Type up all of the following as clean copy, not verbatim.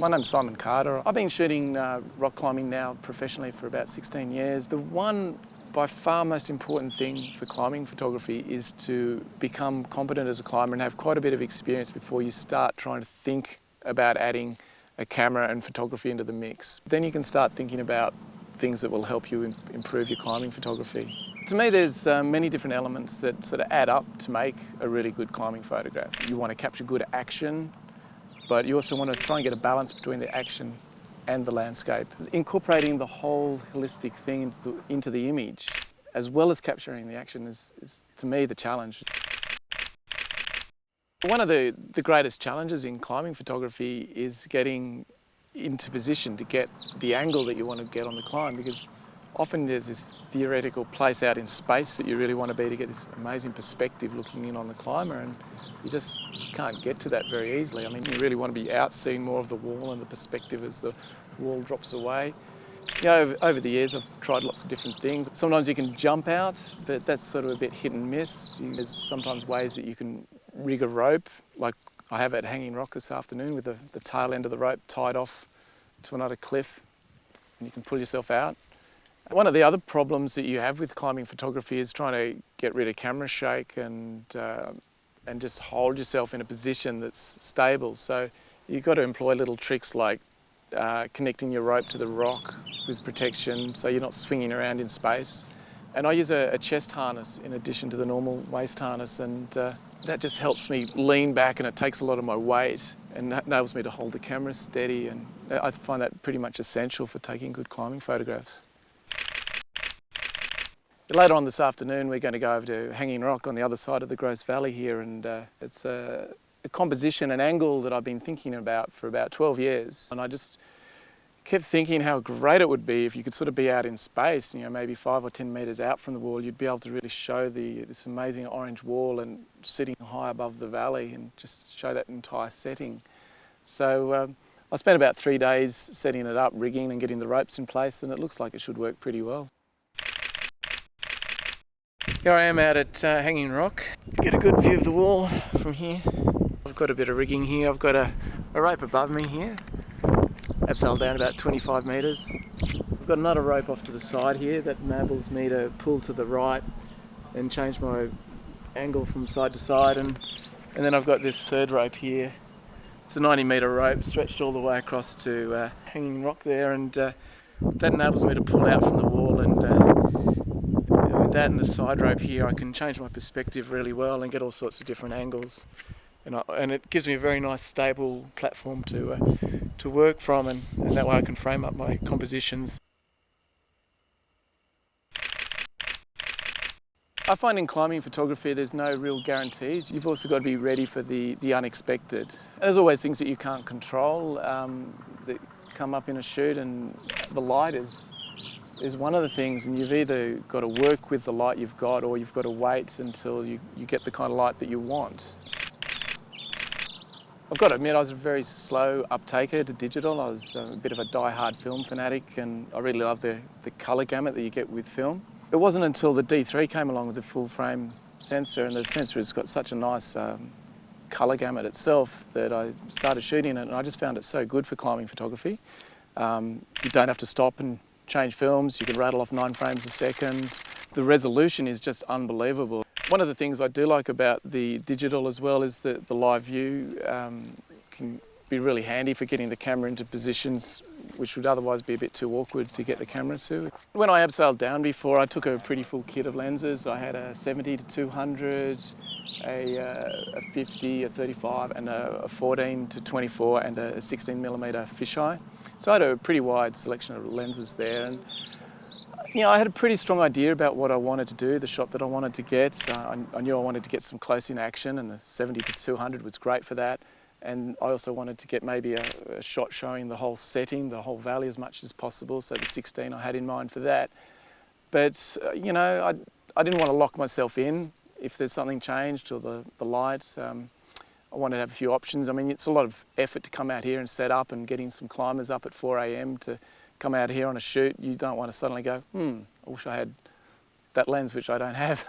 My name's Simon Carter. I've been shooting rock climbing now professionally for about 16 years. The one by far most important thing for climbing photography is to become competent as a climber and have quite a bit of experience before you start trying to think about adding a camera and photography into the mix. Then you can start thinking about things that will help you improve your climbing photography. To me, there's many different elements that sort of add up to make a really good climbing photograph. You want to capture good action, but you also want to try and get a balance between the action and the landscape. Incorporating the whole holistic thing into the image, as well as capturing the action, is to me the challenge. One of the greatest challenges in climbing photography is getting into position to get the angle that you want to get on the climb, because often there's this theoretical place out in space that you really want to be to get this amazing perspective looking in on the climber, and you just can't get to that very easily. I mean, you really want to be out seeing more of the wall and the perspective as the wall drops away. You know, over the years I've tried lots of different things. Sometimes you can jump out, but that's sort of a bit hit and miss. There's sometimes ways that you can rig a rope, like I have at Hanging Rock this afternoon, with the tail end of the rope tied off to another cliff, and you can pull yourself out. One of the other problems that you have with climbing photography is trying to get rid of camera shake and just hold yourself in a position that's stable. So you've got to employ little tricks like connecting your rope to the rock with protection so you're not swinging around in space. And I use a chest harness in addition to the normal waist harness, and that just helps me lean back, and it takes a lot of my weight and that enables me to hold the camera steady, and I find that pretty much essential for taking good climbing photographs. Later on this afternoon we're going to go over to Hanging Rock on the other side of the Grose Valley here, and it's a composition, an angle that I've been thinking about for about 12 years. And I just kept thinking how great it would be if you could sort of be out in space, you know, maybe 5 or 10 metres out from the wall. You'd be able to really show this amazing orange wall and sitting high above the valley and just show that entire setting. So I spent about 3 days setting it up, rigging and getting the ropes in place, and it looks like it should work pretty well. Here I am out at Hanging Rock. Get a good view of the wall from here. I've got a bit of rigging here. I've got a rope above me here. Abseil down about 25 metres. I've got another rope off to the side here that enables me to pull to the right and change my angle from side to side. And then I've got this third rope here. It's a 90-metre rope stretched all the way across to Hanging Rock there, and that enables me to pull out from the wall, and with that and the side rope here I can change my perspective really well and get all sorts of different angles, and it gives me a very nice stable platform to work from, and that way I can frame up my compositions. I find in climbing photography there's no real guarantees. You've also got to be ready for the unexpected. There's always things that you can't control that come up in a shoot, and the light is one of the things, and you've either got to work with the light you've got, or you've got to wait until you get the kind of light that you want. I've got to admit, I was a very slow uptaker to digital. I was a bit of a die-hard film fanatic, and I really love the colour gamut that you get with film. It wasn't until the D3 came along with the full-frame sensor, and the sensor has got such a nice colour gamut itself, that I started shooting it, and I just found it so good for climbing photography. You don't have to stop and change films. You can rattle off 9 frames a second. The resolution is just unbelievable. One of the things I do like about the digital as well is that the live view can be really handy for getting the camera into positions which would otherwise be a bit too awkward to get the camera to. When I abseiled down before, I took a pretty full kit of lenses. I had a 70 to 200, a 50, a 35, and a 14 to 24, and a 16mm fisheye. So I had a pretty wide selection of lenses there, and you know, I had a pretty strong idea about what I wanted to do, the shot that I wanted to get. I knew I wanted to get some close-in action, and the 70 to 200 was great for that. And I also wanted to get maybe a shot showing the whole setting, the whole valley as much as possible, so the 16 I had in mind for that. But, you know, I didn't want to lock myself in if there's something changed, or the light. I wanted to have a few options. I mean, it's a lot of effort to come out here and set up, and getting some climbers up at 4 AM to come out here on a shoot. You don't want to suddenly go, I wish I had that lens, which I don't have.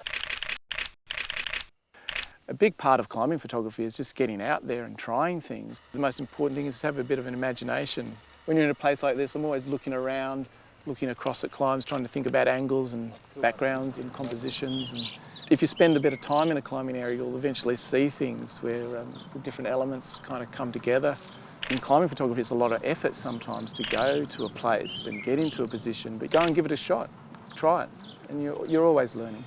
A big part of climbing photography is just getting out there and trying things. The most important thing is to have a bit of an imagination. When you're in a place like this, I'm always looking around, looking across at climbs, trying to think about angles and backgrounds and compositions. And if you spend a bit of time in a climbing area, you'll eventually see things where the different elements kind of come together. In climbing photography, it's a lot of effort sometimes to go to a place and get into a position, but go and give it a shot, try it, and you're always learning.